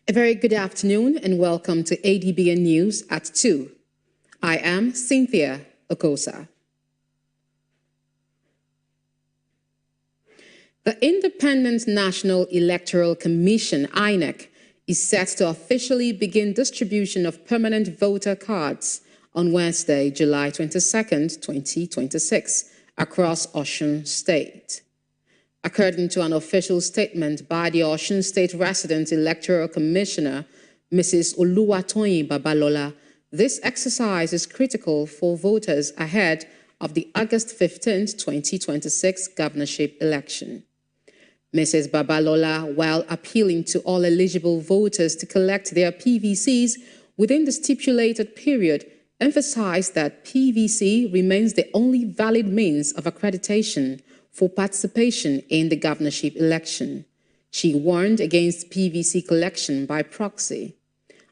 A very good afternoon and welcome to Adbn News at 2. I am Cynthia Okosa. The Independent National Electoral Commission, INEC, is set to officially begin distribution of permanent voter cards on Wednesday, July 22nd, 2026, across Osun State. According to an official statement by the Osun State Resident Electoral Commissioner, Mrs. Oluwatoyin Babalola, this exercise is critical for voters ahead of the August 15, 2026 governorship election. Mrs. Babalola, while appealing to all eligible voters to collect their PVCs within the stipulated period, emphasized that PVC remains the only valid means of accreditation for participation in the governorship election. She warned against PVC collection by proxy.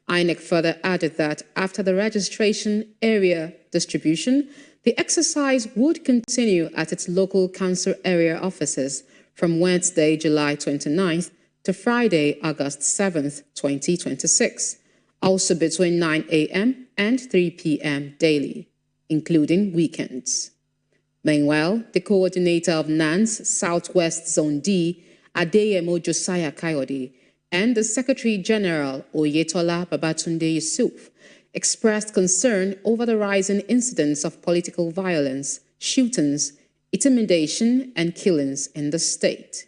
INEC further added that after the registration area distribution, the exercise would continue at its local council area offices from Wednesday, July 29th to Friday, August 7th, 2026, also between 9 a.m. and 3 p.m. daily, including weekends. Meanwhile, the coordinator of NAN's Southwest Zone D, Adeyemo Josiah Kayode, and the Secretary General Oyetola Babatunde Yusuf expressed concern over the rising incidents of political violence, shootings, intimidation, and killings in the state.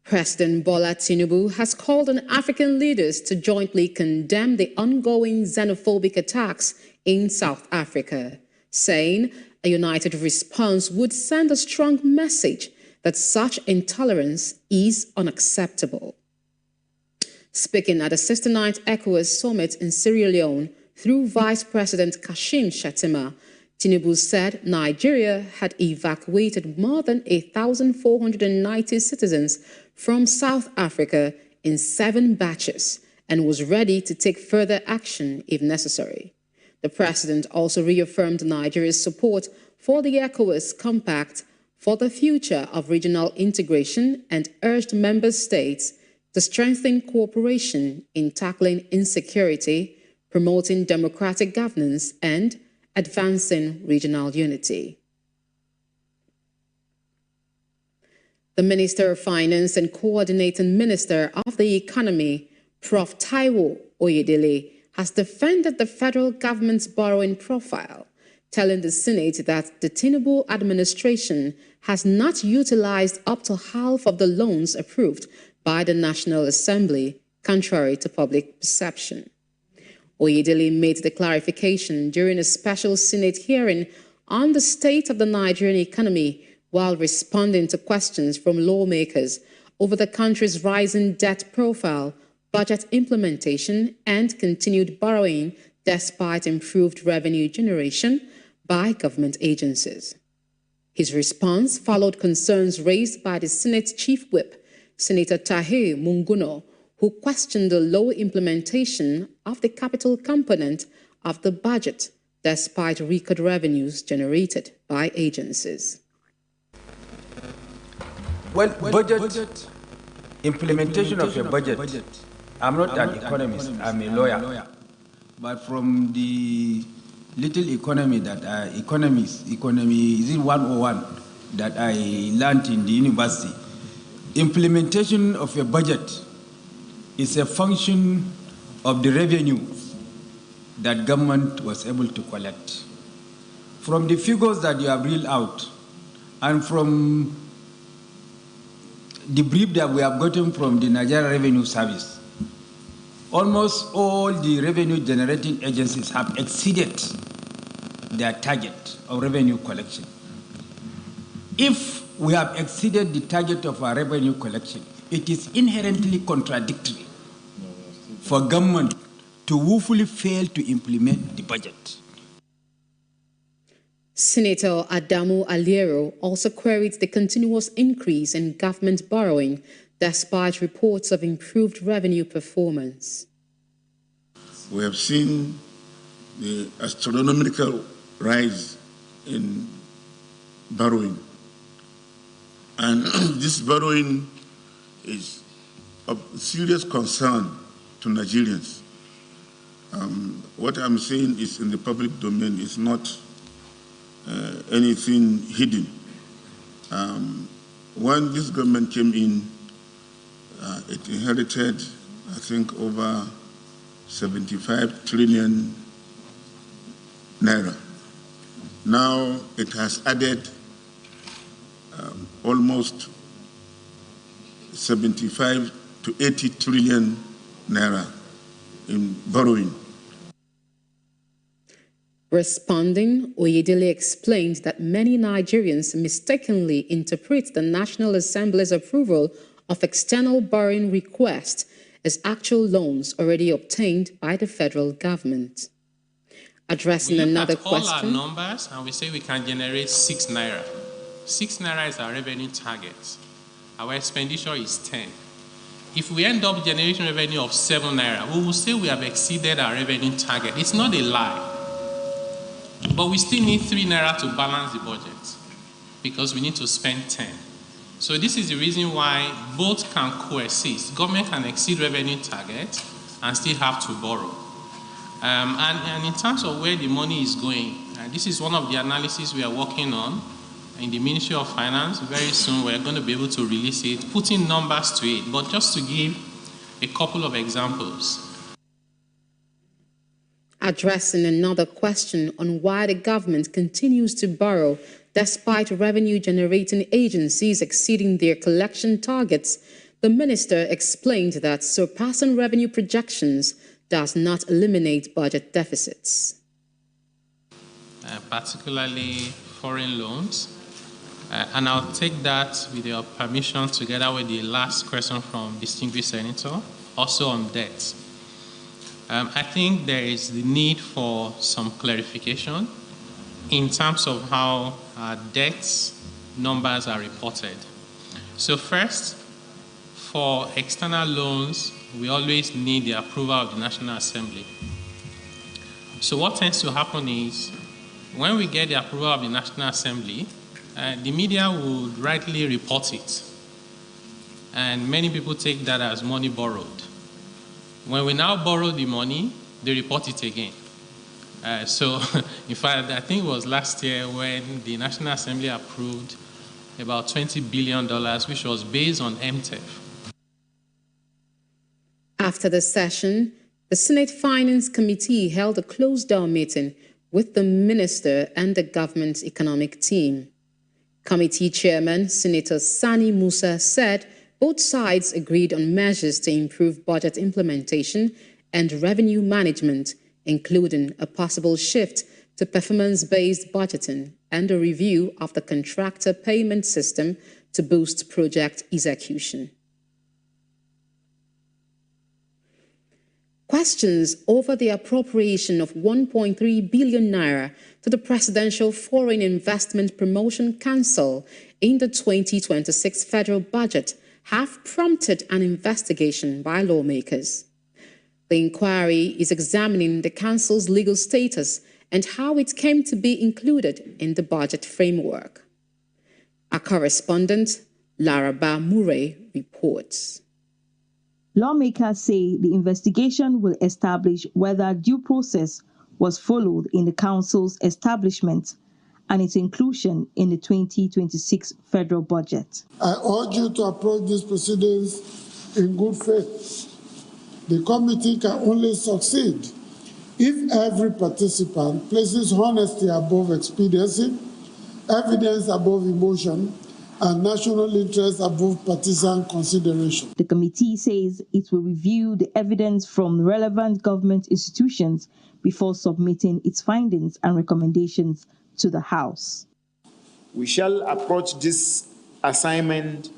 President Bola Tinubu has called on African leaders to jointly condemn the ongoing xenophobic attacks in South Africa, saying a united response would send a strong message that such intolerance is unacceptable. Speaking at the 69th ECOWAS Summit in Sierra Leone through Vice President Kashim Shettima, Tinubu said Nigeria had evacuated more than 1,490 citizens from South Africa in 7 batches and was ready to take further action if necessary. The president also reaffirmed Nigeria's support for the ECOWAS Compact for the future of regional integration and urged member states to strengthen cooperation in tackling insecurity, promoting democratic governance, and advancing regional unity. The Minister of Finance and Coordinating Minister of the Economy, Prof. Taiwo Oyedele, has defended the federal government's borrowing profile, telling the Senate that the Tinubu administration has not utilized up to half of the loans approved by the National Assembly, contrary to public perception. Oyedele made the clarification during a special Senate hearing on the state of the Nigerian economy while responding to questions from lawmakers over the country's rising debt profile, budget implementation, and continued borrowing despite improved revenue generation by government agencies. His response followed concerns raised by the Senate Chief Whip, Senator Tahir Munguno, who questioned the low implementation of the capital component of the budget despite record revenues generated by agencies. Well, budget implementation of your budget. I'm not an economist, I'm a lawyer. But from the little economy that economy is it 101 that I learned in the university, implementation of your budget is a function of the revenue that government was able to collect. From the figures that you have read out and from the brief that we have gotten from the Nigeria Revenue Service, almost all the revenue generating agencies have exceeded their target of revenue collection. If we have exceeded the target of our revenue collection, it is inherently contradictory for government to woefully fail to implement the budget. Senator Adamu Aliero also queried the continuous increase in government borrowing despite reports of improved revenue performance. We have seen the astronomical rise in borrowing. And this borrowing is of serious concern to Nigerians. What I'm saying is in the public domain, is not anything hidden. When this government came in, it inherited, I think, over 75 trillion naira. Now it has added almost 75 to 80 trillion naira in borrowing. Responding, Oyedele explained that many Nigerians mistakenly interpret the National Assembly's approval of external borrowing requests as actual loans already obtained by the federal government. Addressing another question. We look at all our numbers and we say we can generate 6 naira. 6 naira is our revenue target. Our expenditure is 10. If we end up generating revenue of 7 naira, we will say we have exceeded our revenue target. It's not a lie. But we still need 3 naira to balance the budget because we need to spend 10. So this is the reason why both can coexist. Government can exceed revenue target and still have to borrow. And in terms of where the money is going, this is one of the analyses we are working on in the Ministry of Finance. Very soon we're going to be able to release it, putting numbers to it. But just to give a couple of examples. Addressing another question on why the government continues to borrow despite revenue-generating agencies exceeding their collection targets, the minister explained that surpassing revenue projections does not eliminate budget deficits. Particularly foreign loans. And I'll take that with your permission together with the last question from distinguished senator, also on debt. I think there is the need for some clarification in terms of how our debt numbers are reported. So first, for external loans, we always need the approval of the National Assembly. So what tends to happen is, when we get the approval of the National Assembly, the media would rightly report it. And many people take that as money borrowed. When we now borrow the money, they report it again. So, in fact, I think it was last year when the National Assembly approved about $20 billion, which was based on MTEF. After the session, the Senate Finance Committee held a closed-door meeting with the minister and the government's economic team. Committee Chairman Senator Sani Musa said both sides agreed on measures to improve budget implementation and revenue management, including a possible shift to performance-based budgeting and a review of the contractor payment system to boost project execution. Questions over the appropriation of 1.3 billion naira to the Presidential Foreign Investment Promotion Council in the 2026 federal budget have prompted an investigation by lawmakers. The inquiry is examining the council's legal status and how it came to be included in the budget framework. Our correspondent, Laraba Murray, reports. Lawmakers say the investigation will establish whether due process was followed in the council's establishment and its inclusion in the 2026 federal budget. I urge you to approach these proceedings in good faith. The committee can only succeed if every participant places honesty above expediency, evidence above emotion, and national interest above partisan consideration. The committee says it will review the evidence from relevant government institutions before submitting its findings and recommendations to the House. We shall approach this assignment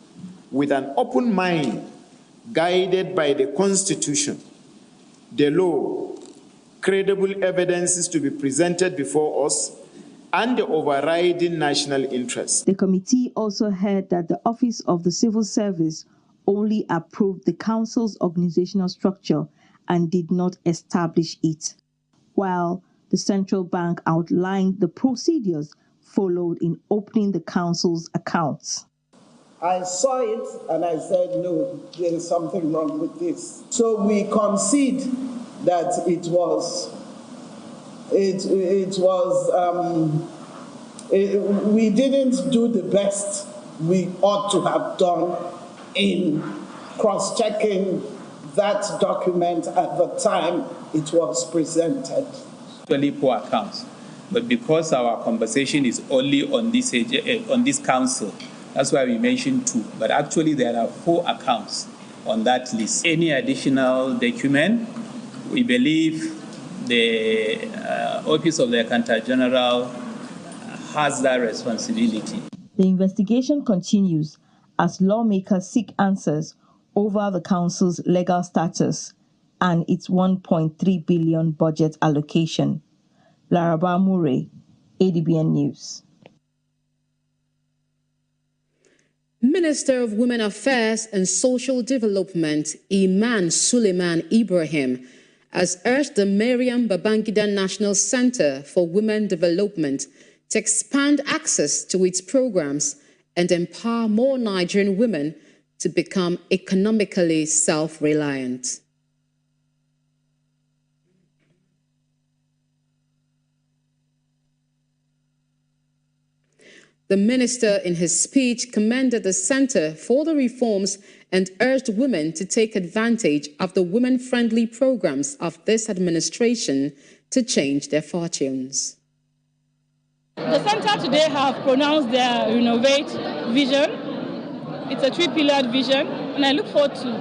with an open mind, guided by the Constitution, the law, credible evidences to be presented before us, and the overriding national interest. The committee also heard that the Office of the Civil Service only approved the council's organizational structure and did not establish it, while the central bank outlined the procedures followed in opening the council's accounts. I saw it and I said, no, there is something wrong with this. So we concede that we didn't do the best we ought to have done in cross-checking that document at the time it was presented. Actually poor accounts, but because our conversation is only on this council, that's why we mentioned 2. But actually there are 4 accounts on that list. Any additional document, we believe the Office of the Accountant General has that responsibility. The investigation continues as lawmakers seek answers over the council's legal status and its 1.3 billion budget allocation. Laraba Mure, Adbn News. Minister of Women Affairs and Social Development, Iman Suleiman Ibrahim, has urged the Mariam Babangida National Center for Women Development to expand access to its programs and empower more Nigerian women to become economically self-reliant. The minister, in his speech, commended the center for the reforms and urged women to take advantage of the women-friendly programs of this administration to change their fortunes. The center today have pronounced their Renovate vision. It's a 3-pillared vision, and I look forward to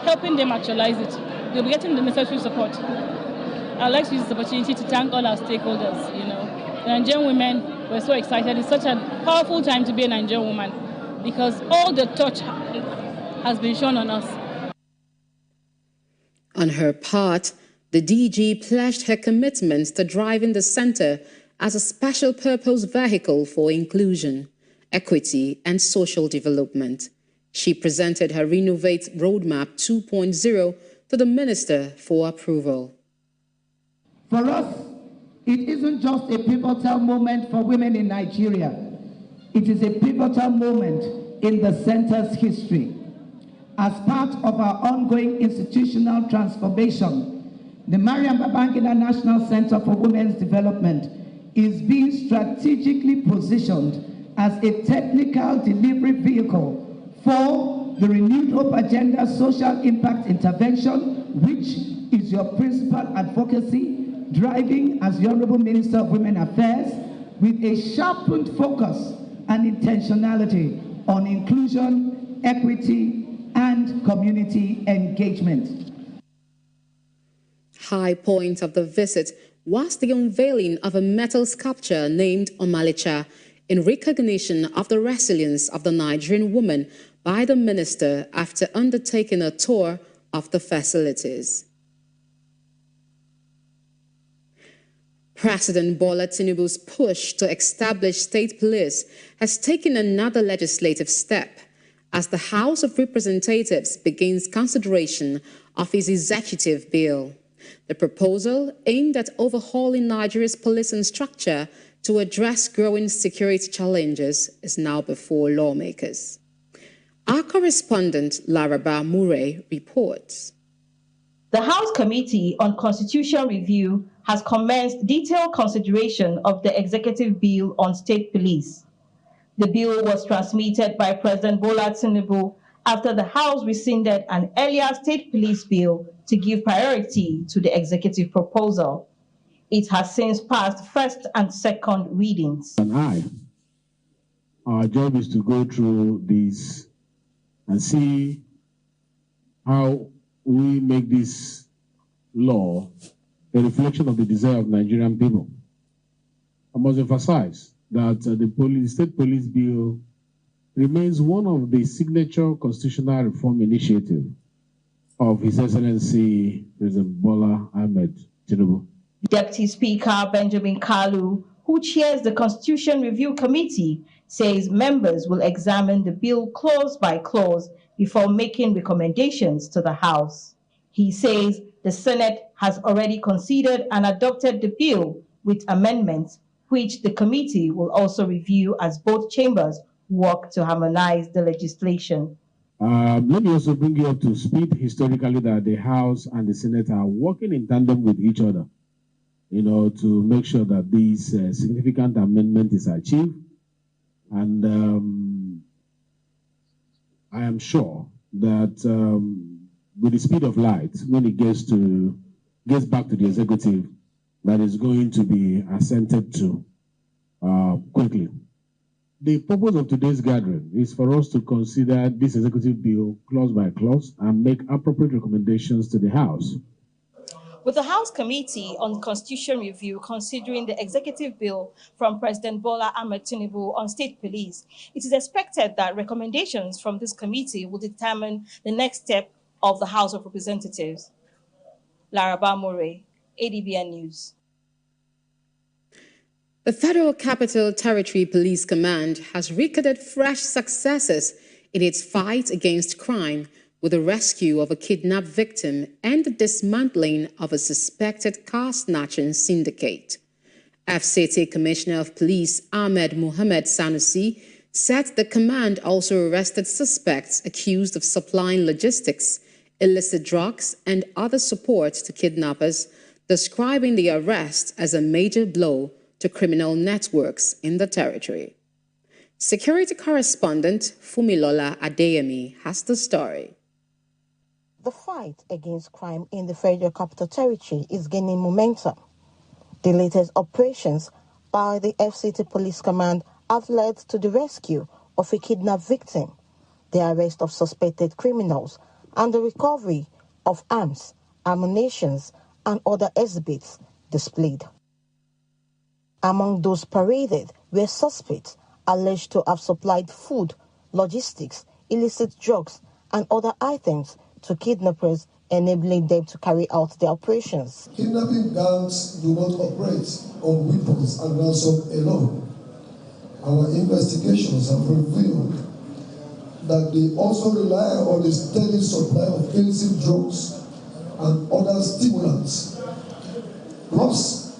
helping them actualize it. They'll be getting the necessary support. I'd like to use this opportunity to thank all our stakeholders. The Nigerian women were so excited. It's such a powerful time to be a Nigerian woman because all the touch has been shown on us. On her part, the DG pledged her commitment to driving the center as a special purpose vehicle for inclusion, equity, and social development. She presented her Renovate Roadmap 2.0 to the minister for approval. For us, it isn't just a pivotal moment for women in Nigeria. It is a pivotal moment in the center's history. As part of our ongoing institutional transformation, the Mariam Babangida National Center for Women's Development is being strategically positioned as a technical delivery vehicle for the Renewed Hope Agenda Social Impact Intervention, which is your principal advocacy, driving as the Honorable Minister of Women Affairs with a sharpened focus and intentionality on inclusion, equity, and community engagement. High point of the visit was the unveiling of a metal sculpture named Omalicha in recognition of the resilience of the Nigerian woman by the minister after undertaking a tour of the facilities. President Bola Tinubu's push to establish state police has taken another legislative step as the House of Representatives begins consideration of his executive bill. The proposal, aimed at overhauling Nigeria's policing structure to address growing security challenges, is now before lawmakers. Our correspondent, Laraba Mure, reports. The House Committee on Constitutional Review has commenced detailed consideration of the executive bill on state police. The bill was transmitted by President Bola Tinubu after the House rescinded an earlier state police bill to give priority to the executive proposal. It has since passed first and second readings. Our job is to go through this and see how we make this law a reflection of the desire of Nigerian people. I must emphasize that the state police bill remains one of the signature constitutional reform initiatives of His Excellency President Bola Ahmed Tinubu. Deputy Speaker Benjamin Kalu, who chairs the Constitution Review Committee, says members will examine the bill clause by clause before making recommendations to the House. He says the Senate has already considered and adopted the bill with amendments, which the committee will also review as both chambers work to harmonize the legislation. Let me also bring you up to speed historically that the House and the Senate are working in tandem with each other, to make sure that this significant amendment is achieved. And I am sure that with the speed of light, when it gets back to the executive, that is going to be assented to quickly. The purpose of today's gathering is for us to consider this executive bill clause by clause and make appropriate recommendations to the House. With the House Committee on Constitution Review considering the executive bill from President Bola Ahmed Tinubu on state police, it is expected that recommendations from this committee will determine the next step of the House of Representatives. Laraba More, Adbn News. The Federal Capital Territory Police Command has recorded fresh successes in its fight against crime with the rescue of a kidnapped victim and the dismantling of a suspected car-snatching syndicate. FCT Commissioner of Police Ahmed Mohamed Sanusi said the command also arrested suspects accused of supplying logistics, illicit drugs, and other support to kidnappers, describing the arrest as a major blow to criminal networks in the territory. Security correspondent Fumilola Adeyemi has the story. The fight against crime in the Federal Capital Territory is gaining momentum. The latest operations by the FCT Police Command have led to the rescue of a kidnapped victim, the arrest of suspected criminals, and the recovery of arms, ammunition, and other exhibits displayed. Among those paraded were suspects alleged to have supplied food, logistics, illicit drugs, and other items to kidnappers, enabling them to carry out their operations. Kidnapping gangs do not operate on weapons and ransom alone. Our investigations have revealed that they also rely on the steady supply of illicit drugs and other stimulants, plus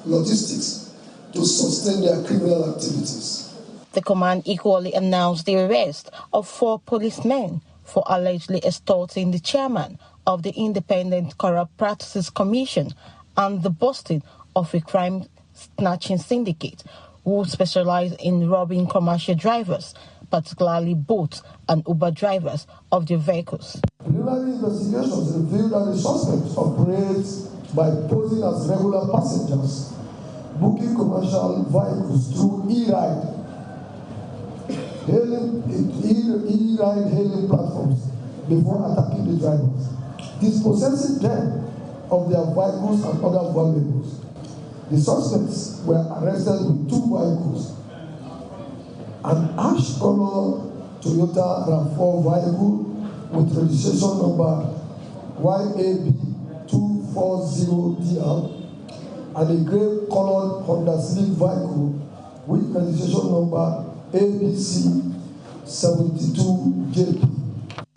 logistics, to sustain their criminal activities. The command equally announced the arrest of 4 policemen for allegedly extorting the chairman of the Independent Corrupt Practices Commission and the busting of a crime-snatching syndicate who specialize in robbing commercial drivers, particularly boat and Uber drivers of their vehicles. Preliminary investigations revealed that the suspects operate by posing as regular passengers, booking commercial vehicles through e-ride hailing platforms before attacking the drivers, dispossessing them of their vehicles and other valuables. The suspects were arrested with 2 vehicles, an ash-color Toyota RAV4 vehicle with registration number YAB240DL and a grey-colored Honda Civic vehicle with registration number ABC72JP.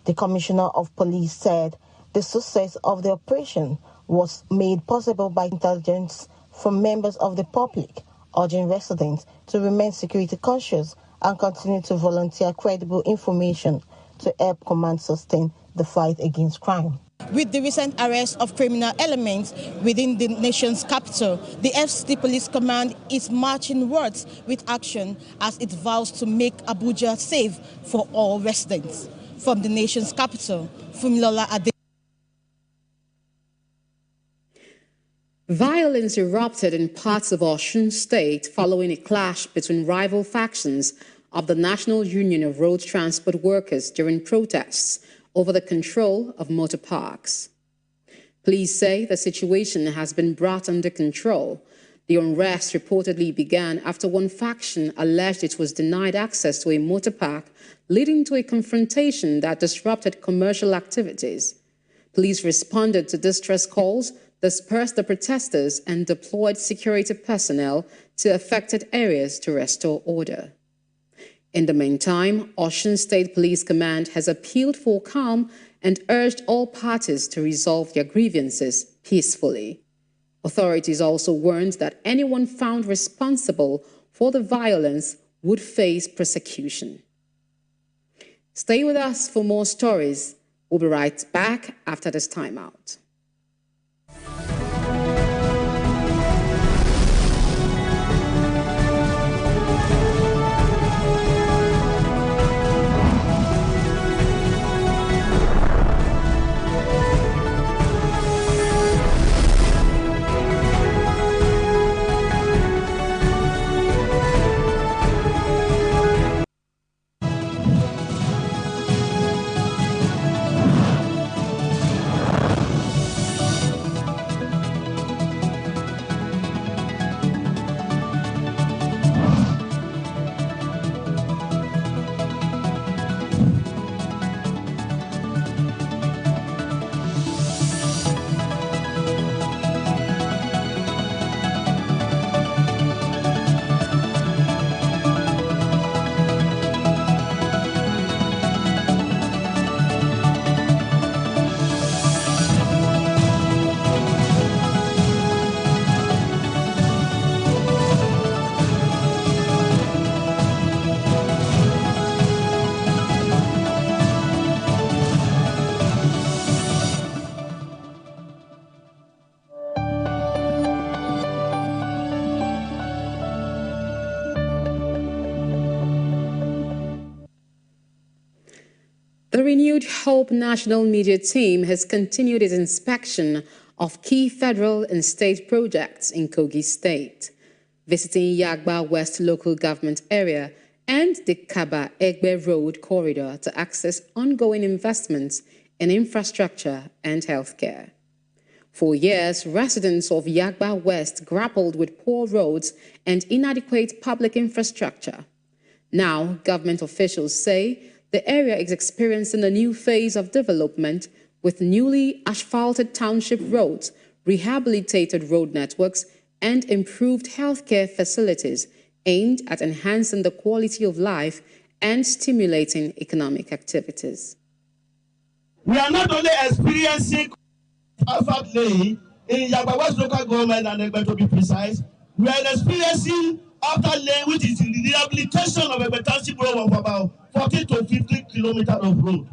The Commissioner of Police said the success of the operation was made possible by intelligence from members of the public, urging residents to remain security conscious and continue to volunteer credible information to help command sustain the fight against crime. With the recent arrest of criminal elements within the nation's capital, the FCT Police Command is marching words with action as it vows to make Abuja safe for all residents. From the nation's capital, Fumilola Ade. Violence erupted in parts of Osun State following a clash between rival factions of the National Union of Road Transport Workers during protests over the control of motor parks. Police say the situation has been brought under control. The unrest reportedly began after one faction alleged it was denied access to a motor park, leading to a confrontation that disrupted commercial activities. Police responded to distress calls, dispersed the protesters, and deployed security personnel to affected areas to restore order. In the meantime, Osun State Police Command has appealed for calm and urged all parties to resolve their grievances peacefully. Authorities also warned that anyone found responsible for the violence would face persecution. Stay with us for more stories. We'll be right back after this timeout. The renewed Hope National Media Team has continued its inspection of key federal and state projects in Kogi State, visiting Yagba West local government area and the Kaba-Egbe Road corridor to access ongoing investments in infrastructure and healthcare. For years, residents of Yagba West grappled with poor roads and inadequate public infrastructure. Now, government officials say the area is experiencing a new phase of development with newly asphalted township roads, rehabilitated road networks, and improved healthcare facilities aimed at enhancing the quality of life and stimulating economic activities. We are not only experiencing asphalt laying in Yagba West local government and Egbe to be precise, we are experiencing after laying, which is the rehabilitation of a township road of about 40 to 50 kilometers of road.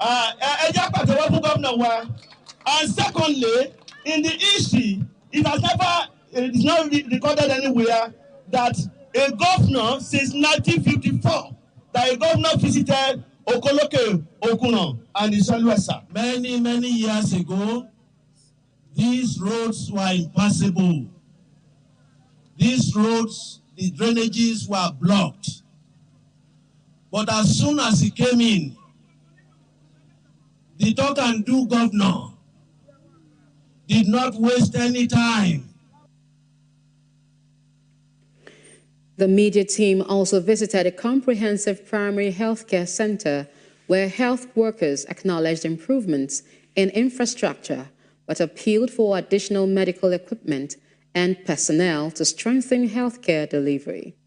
And secondly, in the history, it is not recorded anywhere that a governor since 1954, that a governor visited Okoloke, Okuno, and Isaluesa. Many years ago, these roads were impassable. These roads, the drainages were blocked. But as soon as he came in, the talk-and-do governor did not waste any time. The media team also visited a comprehensive primary health care center where health workers acknowledged improvements in infrastructure but appealed for additional medical equipment and personnel to strengthen healthcare delivery.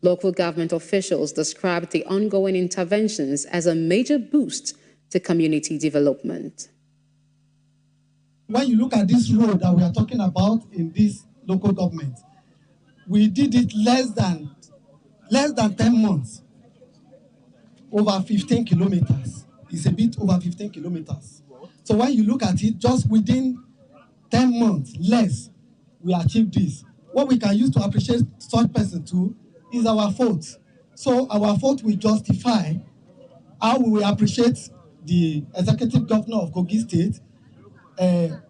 Local government officials described the ongoing interventions as a major boost to community development. When you look at this road that we are talking about in this local government, we did it less than 10 months, over 15 kilometers. It's a bit over 15 kilometers. So when you look at it, just within 10 months, less, we achieved this. What we can use to appreciate such person too is our vote. So our vote will justify how we will appreciate the executive governor of Kogi State,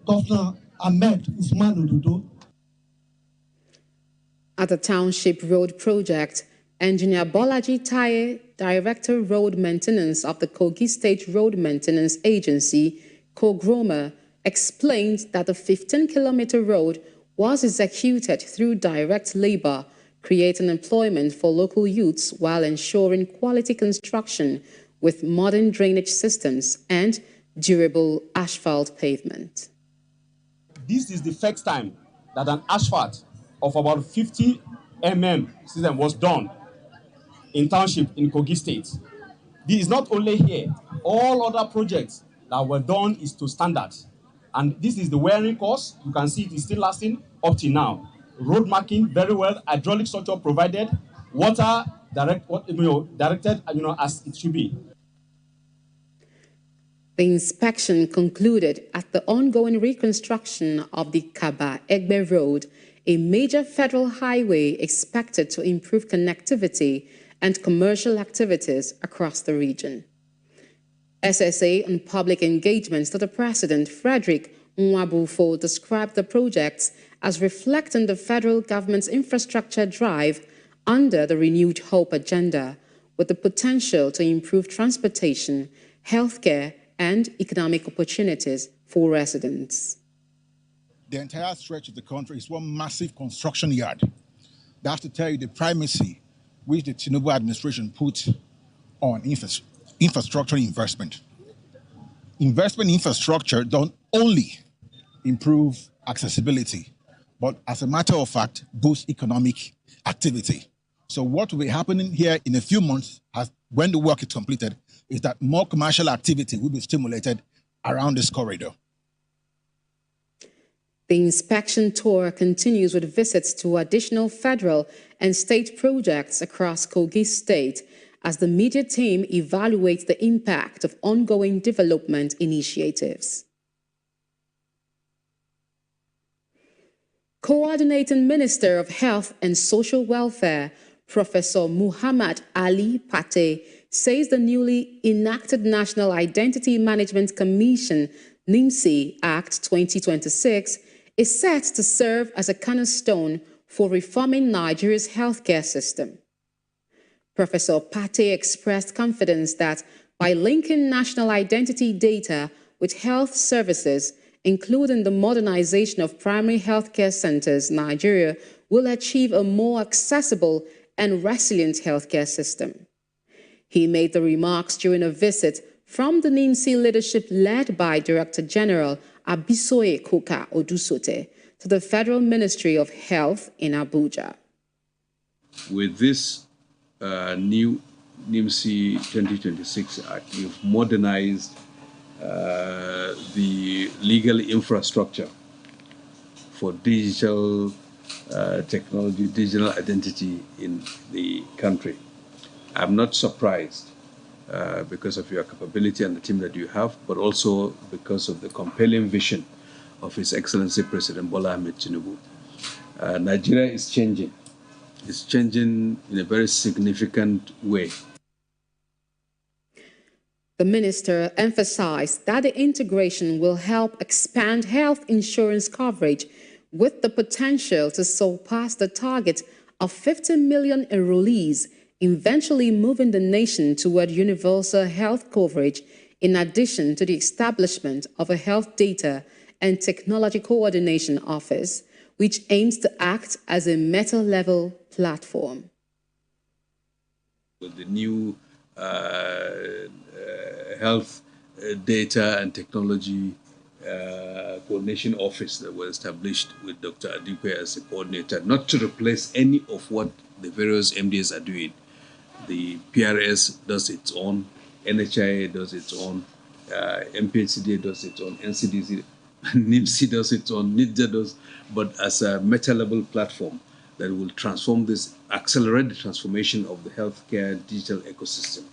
Governor Ahmed Usman Ododo. At the Township Road Project, Engineer Bolaji Taye, Director Road Maintenance of the Kogi State Road Maintenance Agency, Kogroma, explained that the 15-kilometer road was executed through direct labor, creating employment for local youths while ensuring quality construction with modern drainage systems and durable asphalt pavement. This is the first time that an asphalt of about 50 mm system was done in township in Kogi State. This is not only here. All other projects that were done is to standards. And this is the wearing course. You can see it is still lasting up to now. Road marking, very well. Hydraulic structure provided. water directed, as it should be. The inspection concluded at the ongoing reconstruction of the Kaba-Egbe Road, a major federal highway expected to improve connectivity and commercial activities across the region. SSA on public engagements to the President, Frederick Nwabufo, described the projects as reflecting the federal government's infrastructure drive under the Renewed Hope agenda, with the potential to improve transportation, healthcare, and economic opportunities for residents. The entire stretch of the country is one massive construction yard. That's to tell you the primacy which the Tinubu administration put on infrastructure investment. Investment in infrastructure don't only improve accessibility, but as a matter of fact, boost economic activity. So what will be happening here in a few months, when the work is completed, is that more commercial activity will be stimulated around this corridor. The inspection tour continues with visits to additional federal and state projects across Kogi State as the media team evaluates the impact of ongoing development initiatives. Coordinating Minister of Health and Social Welfare, Professor Muhammad Ali Pate, says the newly enacted National Identity Management Commission, NIMC Act 2026, is set to serve as a cornerstone for reforming Nigeria's healthcare system. Professor Pate expressed confidence that by linking national identity data with health services, including the modernization of primary healthcare centers, Nigeria will achieve a more accessible and resilient healthcare system. He made the remarks during a visit from the NIMC leadership led by Director General Abisoye Koka Odusote to the Federal Ministry of Health in Abuja. With this new NIMC 2026 Act, we've modernized the legal infrastructure for digital technology, digital identity in the country. I'm not surprised because of your capability and the team that you have, but also because of the compelling vision of His Excellency President Bola Ahmed Tinubu. Nigeria is changing. It's changing in a very significant way. The minister emphasized that the integration will help expand health insurance coverage with the potential to surpass the target of 50 million enrollees, eventually moving the nation toward universal health coverage, in addition to the establishment of a health data and technology coordination office, which aims to act as a meta-level platform. With the new health data and technology coordination office that was established with Dr. Adbn as a coordinator, not to replace any of what the various MDs are doing. The PRS does its own, NHIA does its own, MPHCD does its own, NCDC, NIMC does its own, NIDJA does, but as a meta-level platform that will transform this, accelerate the transformation of the healthcare digital ecosystem.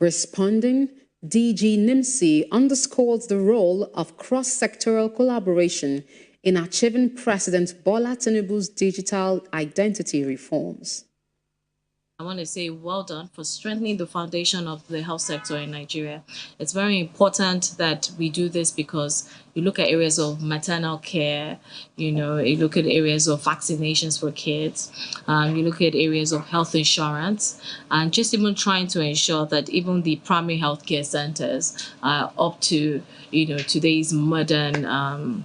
Responding, DG NIMC underscores the role of cross-sectoral collaboration in achieving President Bola Tinubu's digital identity reforms. I want to say well done for strengthening the foundation of the health sector in Nigeria. It's very important that we do this because you look at areas of maternal care, you look at areas of vaccinations for kids, you look at areas of health insurance, and just even trying to ensure that even the primary healthcare centers are up to, today's modern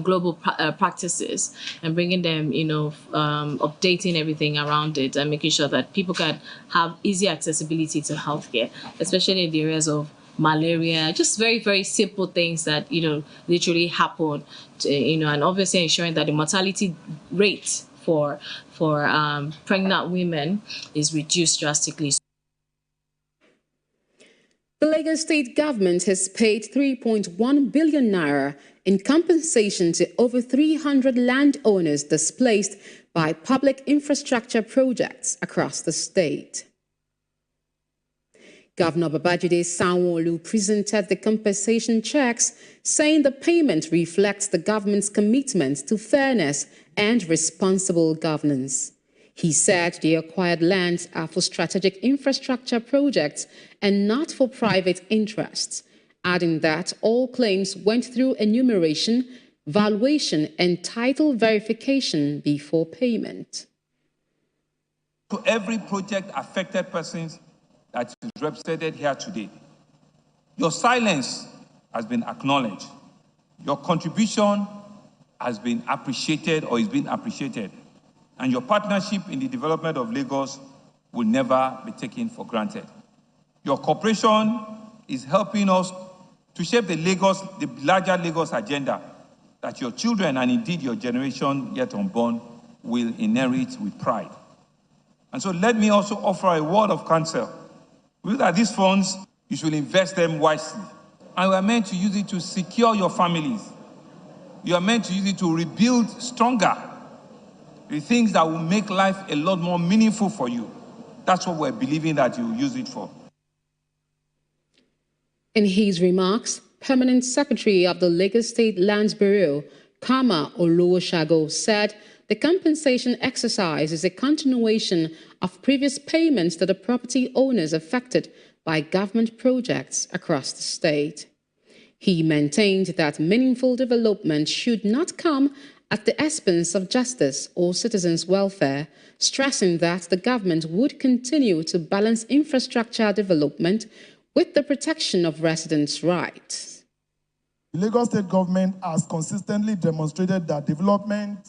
global practices, and bringing them, updating everything around it and making sure that people can have easy accessibility to healthcare, especially in the areas of malaria, just very, very simple things that, literally happen, and obviously ensuring that the mortality rate for pregnant women is reduced drastically. The Lagos state government has paid 3.1 billion naira in compensation to over 300 landowners displaced by public infrastructure projects across the state. Governor Babajide Sanwo-Olu presented the compensation checks, saying the payment reflects the government's commitment to fairness and responsible governance. He said the acquired lands are for strategic infrastructure projects and not for private interests, adding that all claims went through enumeration, valuation, and title verification before payment. To every project affected persons that is represented here today, your silence has been acknowledged. Your contribution has been appreciated or is being appreciated. And your partnership in the development of Lagos will never be taken for granted. Your cooperation is helping us to shape the larger Lagos agenda that your children and indeed your generation yet unborn will inherit with pride. And so let me also offer a word of counsel. With these funds, you should invest them wisely. And we are meant to use it to secure your families. You are meant to use it to rebuild stronger the things that will make life a lot more meaningful for you. That's what we're believing that you will use it for. In his remarks, Permanent Secretary of the Lagos State Lands Bureau, Kama Olowoshago, said the compensation exercise is a continuation of previous payments to the property owners affected by government projects across the state. He maintained that meaningful development should not come at the expense of justice or citizens' welfare, stressing that the government would continue to balance infrastructure development with the protection of residents' rights. The Lagos State government has consistently demonstrated that development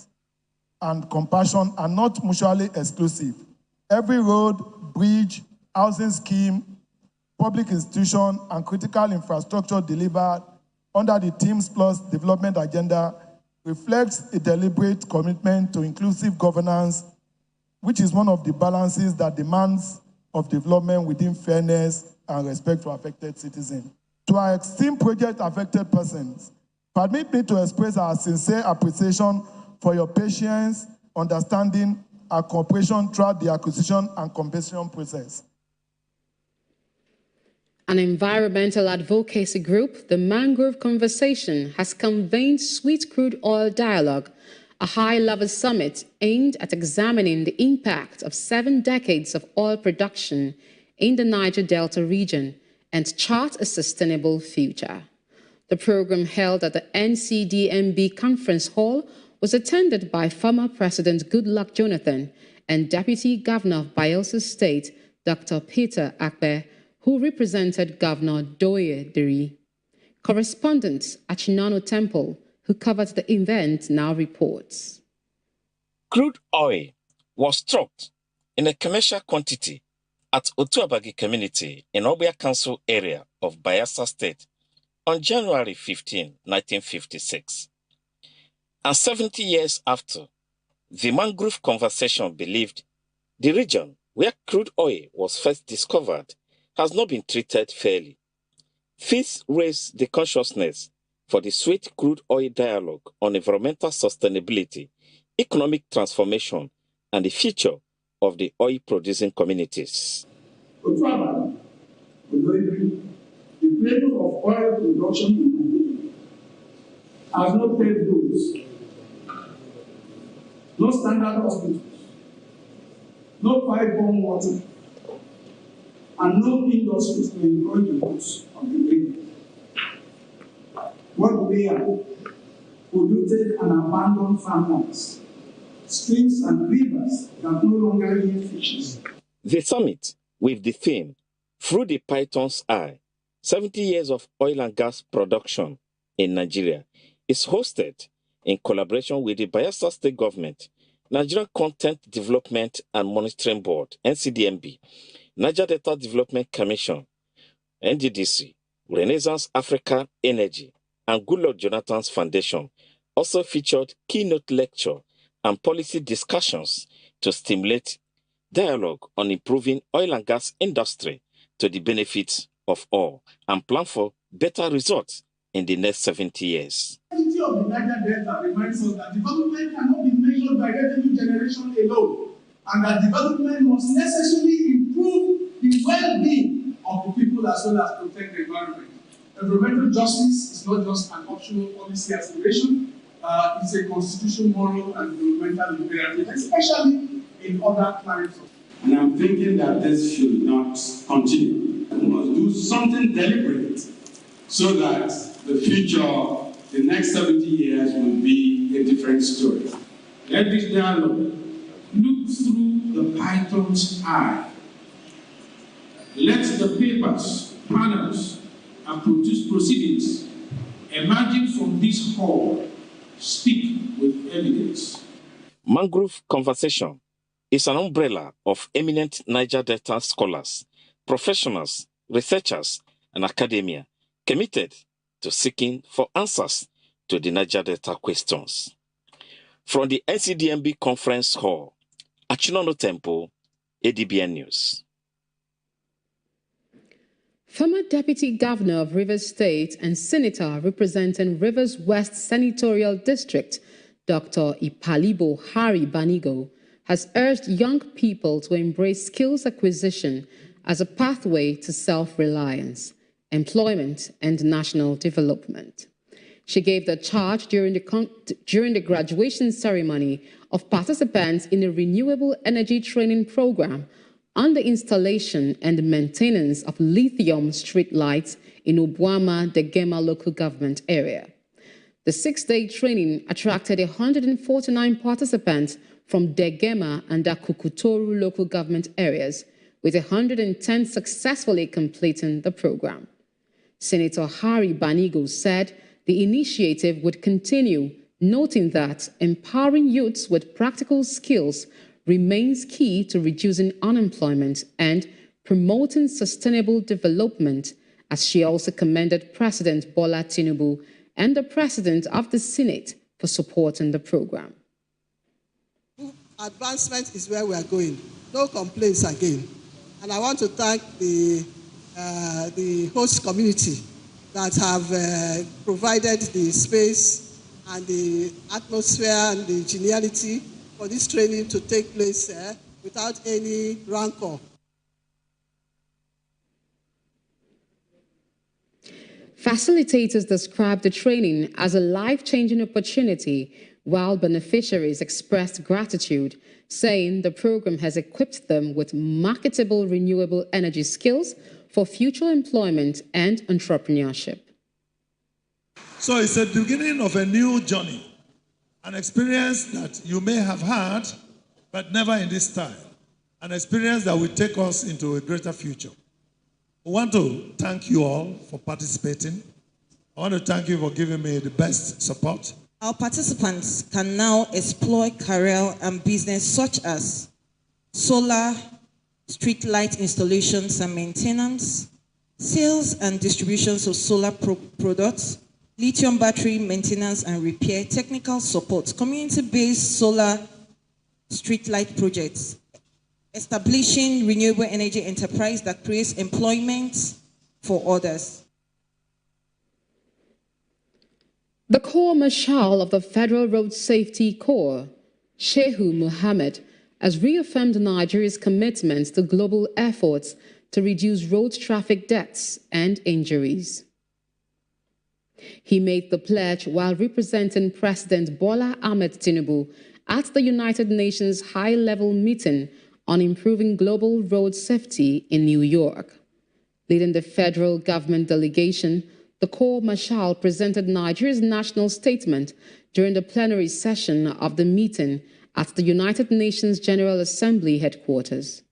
and compassion are not mutually exclusive. Every road, bridge, housing scheme, public institution, and critical infrastructure delivered under the Teams Plus development agenda reflects a deliberate commitment to inclusive governance, which is one of the balances that demands of development within fairness and respect for affected citizens. To our esteemed project-affected persons, permit me to express our sincere appreciation for your patience, understanding, and cooperation throughout the acquisition and compensation process. An environmental advocacy group, the Mangrove Conversation, has convened Sweet Crude Oil Dialogue, a high-level summit aimed at examining the impact of 7 decades of oil production in the Niger Delta region and chart a sustainable future. The program, held at the NCDMB Conference Hall, was attended by former President Goodluck Jonathan and Deputy Governor of Bayelsa State, Dr. Peter Akpe, who represented Governor Doye Diri. Correspondent Achinano Temple, who covered the event, now reports. Crude oil was struck in a commercial quantity at Otuabagi community in Obia Council area of Bayelsa State on January 15, 1956. And 70 years after, the Mangrove Conversation believed the region where crude oil was first discovered has not been treated fairly. This raised the consciousness for the Sweet Crude Oil Dialogue on environmental sustainability, economic transformation, and the future of the oil-producing communities. The level of oil production in Nigeria has no paved roads, no standard hospitals, no pipe-borne water, and no industries to enjoy the use of the region. What we have polluted and abandoned farmlands, streams and rivers that no longer yield fishes. The summit, with the theme, Through the Python's Eye, 70 Years of Oil and Gas Production in Nigeria, is hosted in collaboration with the Bayelsa State Government, Nigerian Content Development and Monitoring Board, NCDMB, Niger Delta Development Commission, NDDC, Renaissance Africa Energy, and Goodluck Jonathan's Foundation. Also featured keynote lecture and policy discussions to stimulate dialogue on improving oil and gas industry to the benefit of all and plan for better results in the next 70 years. The quality of the Niger Delta reminds us that development cannot be measured by revenue generation alone, and that development must necessarily improve the well-being of the people as well as protect the environment. Environmental justice is not just an optional policy aspiration, it's a constitutional, moral, and developmental imperative, especially in other climates. And I'm thinking that this should not continue. We must do something deliberate so that the future, the next 70 years, will be a different story. Let this dialogue look through the python's eye. Let the papers, panels, and proceedings emerging from this hall speak with evidence. Mangrove Conversation is an umbrella of eminent Niger Delta scholars, professionals, researchers, and academia committed to seeking for answers to the Niger Delta questions. From the NCDMB Conference Hall, Achinono Temple, Adbn News. Former Deputy Governor of Rivers State and Senator representing Rivers West Senatorial District, Dr. Ipalibo Hari Banigo, has urged young people to embrace skills acquisition as a pathway to self-reliance, employment, and national development. She gave the charge during the graduation ceremony of participants in a renewable energy training program on the installation and maintenance of lithium street lights in Obuama, Degema local government area. The 6-day training attracted 149 participants from Degema and Akukutoru local government areas, with 110 successfully completing the program. Senator Hari Banigo said the initiative would continue, noting that empowering youths with practical skills remains key to reducing unemployment and promoting sustainable development, as she also commended President Bola Tinubu and the President of the Senate for supporting the program. Advancement is where we are going. No complaints again. And I want to thank the host community that have provided the space and the atmosphere and the geniality for this training to take place without any rancor. Facilitators described the training as a life-changing opportunity, while beneficiaries expressed gratitude, saying the program has equipped them with marketable renewable energy skills for future employment and entrepreneurship. So it's the beginning of a new journey, an experience that you may have had, but never in this time, an experience that will take us into a greater future. I want to thank you all for participating. I want to thank you for giving me the best support. Our participants can now explore career and business such as solar, street light installations and maintenance, sales and distributions of solar products, lithium battery maintenance and repair, technical support, community-based solar street light projects, establishing renewable energy enterprise that creates employment for others. The Corps Marshal of the Federal Road Safety Corps, Shehu Mohammed, has reaffirmed Nigeria's commitment to global efforts to reduce road traffic deaths and injuries. He made the pledge while representing President Bola Ahmed Tinubu at the United Nations high-level meeting on improving global road safety in New York. Leading the federal government delegation, the Corps Marshal presented Nigeria's national statement during the plenary session of the meeting at the United Nations General Assembly headquarters,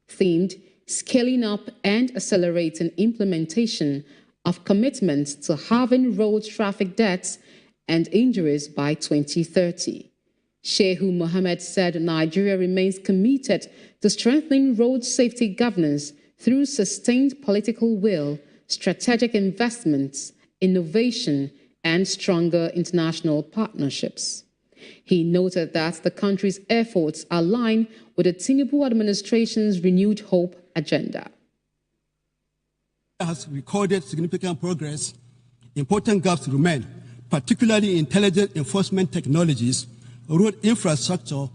themed Scaling Up and Accelerating Implementation of Commitments to Halving Road Traffic Deaths and Injuries by 2030. Shehu Mohammed said Nigeria remains committed to strengthening road safety governance through sustained political will, strategic investments, innovation, and stronger international partnerships. He noted that the country's efforts align with the Tinubu administration's renewed hope agenda. Has recorded significant progress important gaps remain, particularly in intelligent enforcement technologies, road infrastructure,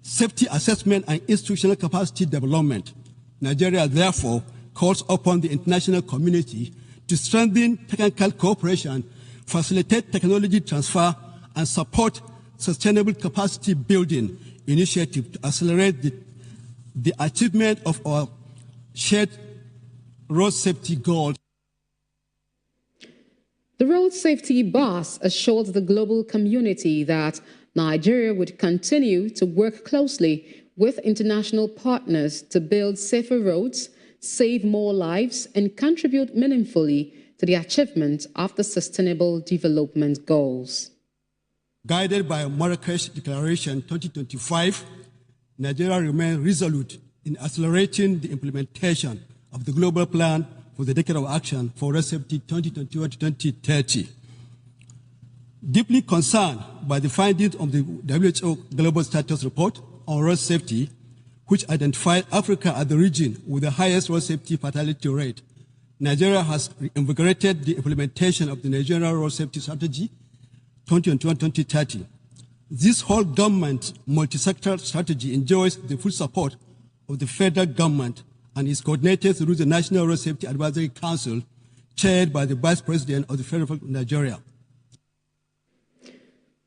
safety assessment, and institutional capacity development. Nigeria, therefore, calls upon the international community to strengthen technical cooperation, facilitate technology transfer, and support sustainable capacity building initiatives to accelerate the achievement of our shared road safety goals. The road safety boss assured the global community that Nigeria would continue to work closely with international partners to build safer roads, save more lives, and contribute meaningfully to the achievement of the Sustainable Development Goals. Guided by Marrakesh Declaration 2025, Nigeria remains resolute in accelerating the implementation of the Global Plan for the Decade of Action for Road Safety 2021-2030. Deeply concerned by the findings of the WHO Global Status Report on Road Safety, which identified Africa as the region with the highest road safety fatality rate, Nigeria has reinvigorated the implementation of the Nigerian Road Safety Strategy 2021-2030. This whole government multi-sectoral strategy enjoys the full support of the federal government and is coordinated through the National Road Safety Advisory Council, chaired by the Vice President of the Federal Republic of Nigeria.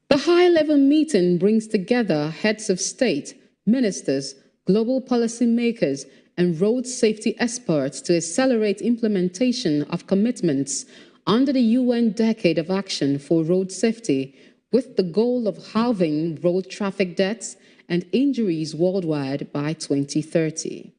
The high-level meeting brings together heads of state, ministers, global policymakers, and road safety experts to accelerate implementation of commitments under the UN Decade of Action for Road Safety, with the goal of halving road traffic deaths and injuries worldwide by 2030.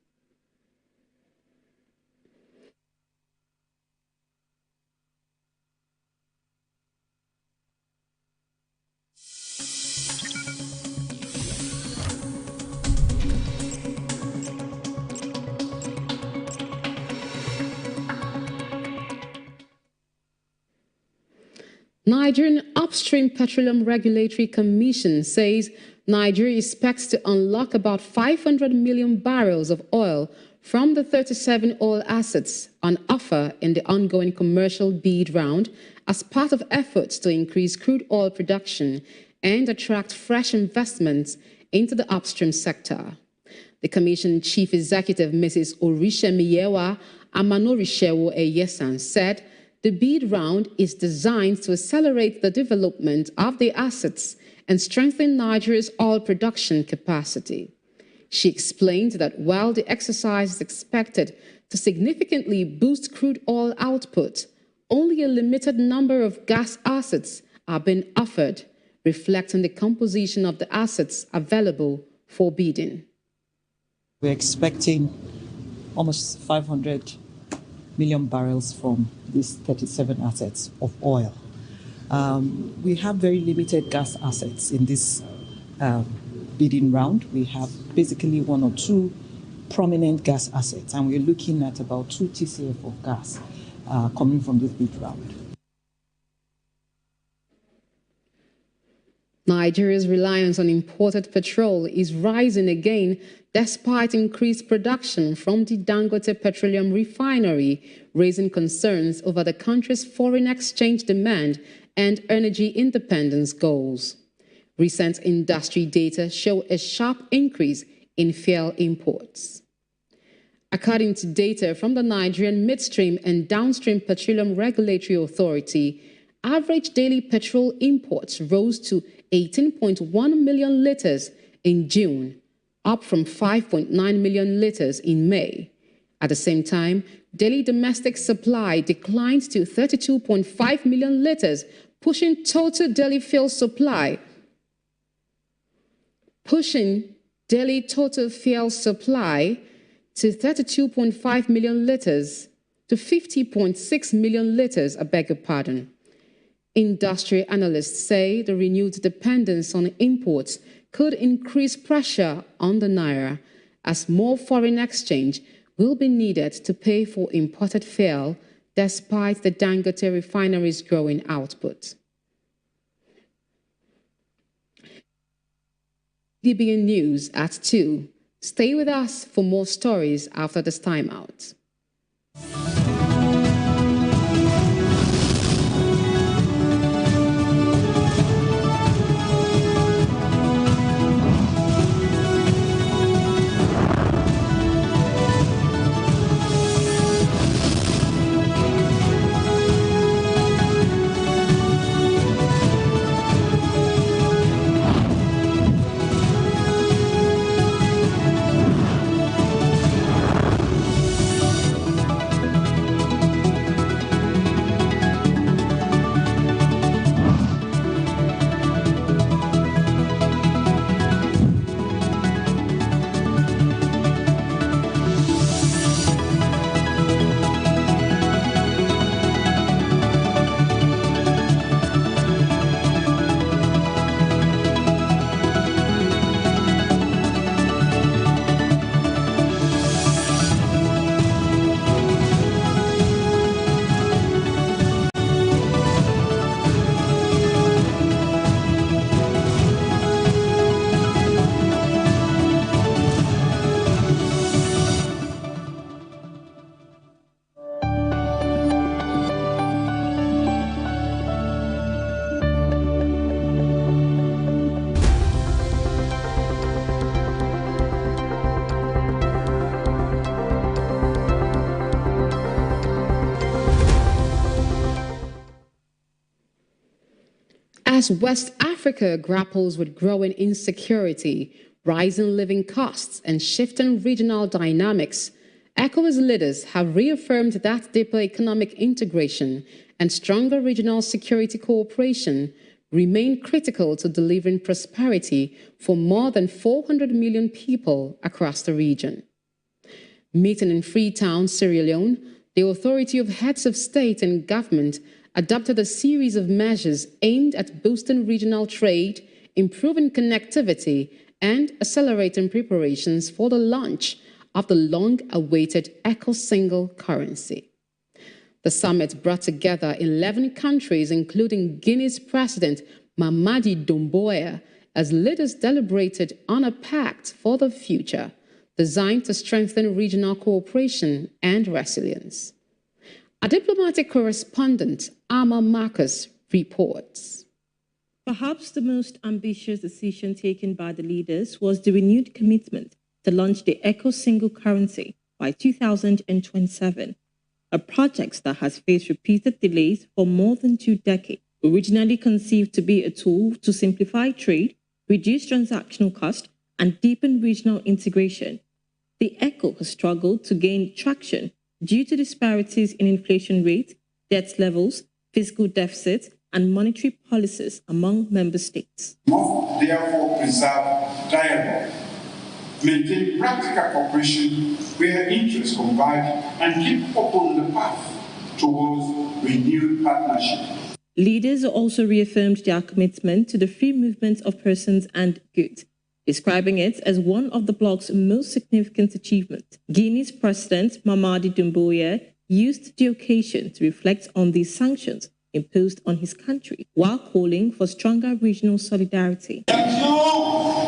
Nigerian Upstream Petroleum Regulatory Commission says Nigeria expects to unlock about 500 million barrels of oil from the 37 oil assets on offer in the ongoing commercial bid round as part of efforts to increase crude oil production and attract fresh investments into the upstream sector. The Commission Chief Executive, Mrs. Orishemiyewa Amanorishewo Eyesan, said the bid round is designed to accelerate the development of the assets and strengthen Nigeria's oil production capacity. She explained that while the exercise is expected to significantly boost crude oil output, only a limited number of gas assets are being offered, reflecting the composition of the assets available for bidding. We're expecting almost 500 million barrels from these 37 assets of oil. We have very limited gas assets in this bidding round. We have basically one or two prominent gas assets, and we're looking at about 2 TCF of gas coming from this bid round. Nigeria's reliance on imported petrol is rising again despite increased production from the Dangote Petroleum Refinery, raising concerns over the country's foreign exchange demand and energy independence goals. Recent industry data show a sharp increase in fuel imports. According to data from the Nigerian Midstream and Downstream Petroleum Regulatory Authority, average daily petrol imports rose to 18.1 million litres in June, up from 5.9 million litres in May. At the same time, daily domestic supply declined to 32.5 million litres, pushing daily total fuel supply to 32.5 million litres to 50.6 million litres, I beg your pardon. Industry analysts say the renewed dependence on imports could increase pressure on the naira, as more foreign exchange will be needed to pay for imported fuel despite the Dangote refinery's growing output. Adbn News at 2. Stay with us for more stories after this timeout. As West Africa grapples with growing insecurity, rising living costs, and shifting regional dynamics, ECOWAS leaders have reaffirmed that deeper economic integration and stronger regional security cooperation remain critical to delivering prosperity for more than 400 million people across the region. Meeting in Freetown, Sierra Leone, the Authority of Heads of State and Government adopted a series of measures aimed at boosting regional trade, improving connectivity, and accelerating preparations for the launch of the long-awaited ECO single currency. The summit brought together 11 countries, including Guinea's President Mamadi Doumbouya, as leaders deliberated on a pact for the future designed to strengthen regional cooperation and resilience. A diplomatic correspondent, Ama Marcus, reports. Perhaps the most ambitious decision taken by the leaders was the renewed commitment to launch the ECO single currency by 2027, a project that has faced repeated delays for more than 2 decades. Originally conceived to be a tool to simplify trade, reduce transactional costs, and deepen regional integration, the ECO has struggled to gain traction due to disparities in inflation rates, debt levels, fiscal deficits, and monetary policies among member states. Must therefore preserve dialogue, maintain practical cooperation where interests converge, and keep open the path towards renewed partnership. Leaders also reaffirmed their commitment to the free movement of persons and goods, describing it as one of the bloc's most significant achievements. Guinea's President Mamadi Doumbouya used the occasion to reflect on these sanctions imposed on his country, while calling for stronger regional solidarity.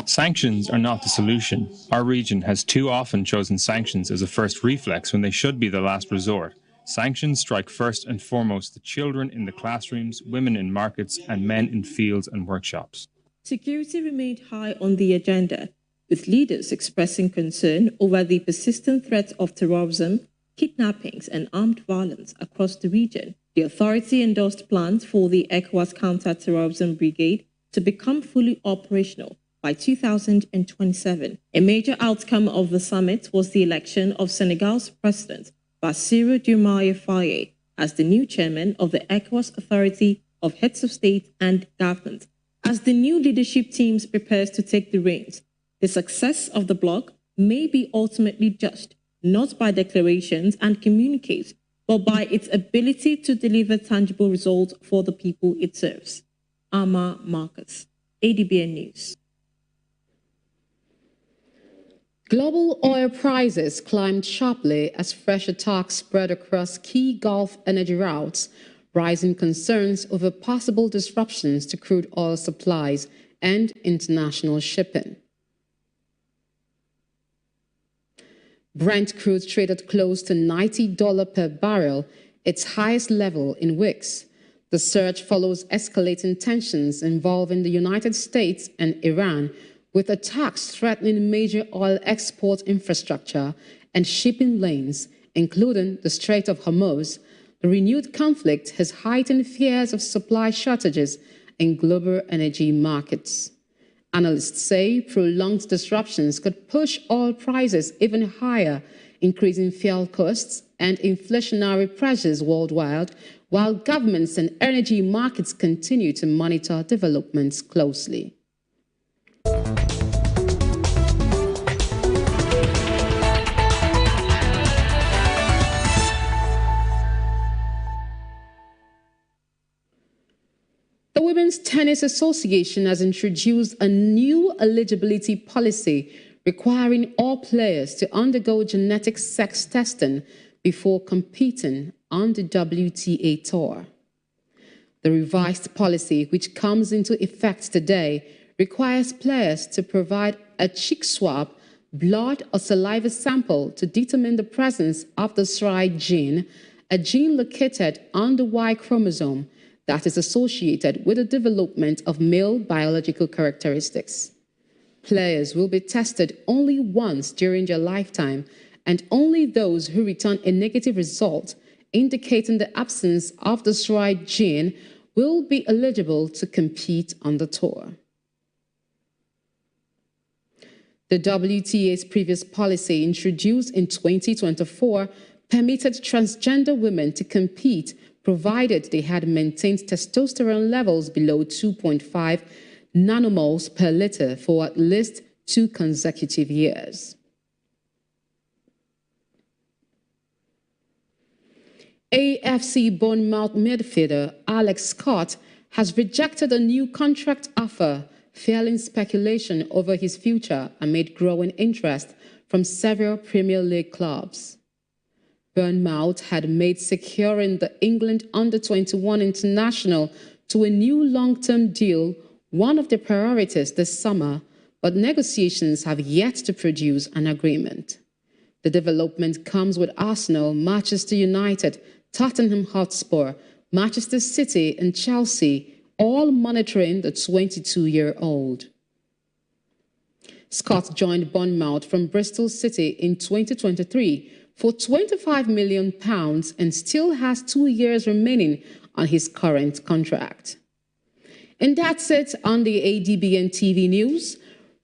Sanctions are not the solution. Our region has too often chosen sanctions as a first reflex when they should be the last resort. Sanctions strike first and foremost the children in the classrooms, women in markets, and men in fields and workshops. Security remained high on the agenda, with leaders expressing concern over the persistent threat of terrorism, kidnappings, and armed violence across the region. The authority endorsed plans for the ECOWAS Counter-Terrorism Brigade to become fully operational by 2027. A major outcome of the summit was the election of Senegal's President Bassirou Diomaye Faye as the new chairman of the ECOWAS Authority of Heads of State and Government. As the new leadership teams prepares to take the reins, the success of the bloc may be ultimately judged not by declarations and communiques, but by its ability to deliver tangible results for the people it serves. Ama Marcus, Adbn News. Global oil prices climbed sharply as fresh attacks spread across key Gulf energy routes, rising concerns over possible disruptions to crude oil supplies and international shipping. Brent crude traded close to $90 per barrel, its highest level in weeks. The surge follows escalating tensions involving the United States and Iran, with attacks threatening major oil export infrastructure and shipping lanes, including the Strait of Hormuz. The renewed conflict has heightened fears of supply shortages in global energy markets. Analysts say prolonged disruptions could push oil prices even higher, increasing fuel costs and inflationary pressures worldwide, while governments and energy markets continue to monitor developments closely. The Women's Tennis Association has introduced a new eligibility policy requiring all players to undergo genetic sex testing before competing on the WTA Tour. The revised policy, which comes into effect today, requires players to provide a cheek swab, blood or saliva sample to determine the presence of the SRY gene, a gene located on the Y chromosome that is associated with the development of male biological characteristics. Players will be tested only once during their lifetime, and only those who return a negative result indicating the absence of the SRY gene will be eligible to compete on the tour. The WTA's previous policy, introduced in 2024, permitted transgender women to compete provided they had maintained testosterone levels below 2.5 nanomoles per liter for at least 2 consecutive years. AFC Bournemouth midfielder Alex Scott has rejected a new contract offer, fueling speculation over his future amid growing interest from several Premier League clubs. Bournemouth had made securing the England under-21 international to a new long-term deal one of their priorities this summer, but negotiations have yet to produce an agreement. The development comes with Arsenal, Manchester United, Tottenham Hotspur, Manchester City and Chelsea all monitoring the 22-year-old. Scott joined Bournemouth from Bristol City in 2023 for £25 million and still has 2 years remaining on his current contract. And that's it on the ADBN TV News.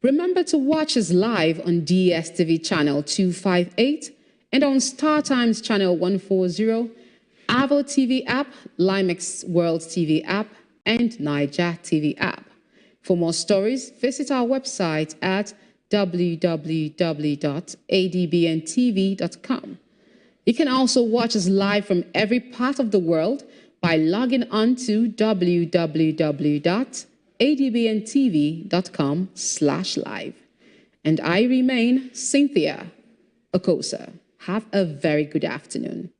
Remember to watch us live on DSTV channel 258 and on StarTimes channel 140, Avo TV app, Limex World TV app, and Niger TV app. For more stories, visit our website at www.adbntv.com. You can also watch us live from every part of the world by logging on to www.adbntv.com/live. And I remain Cynthia Okosa. Have a very good afternoon.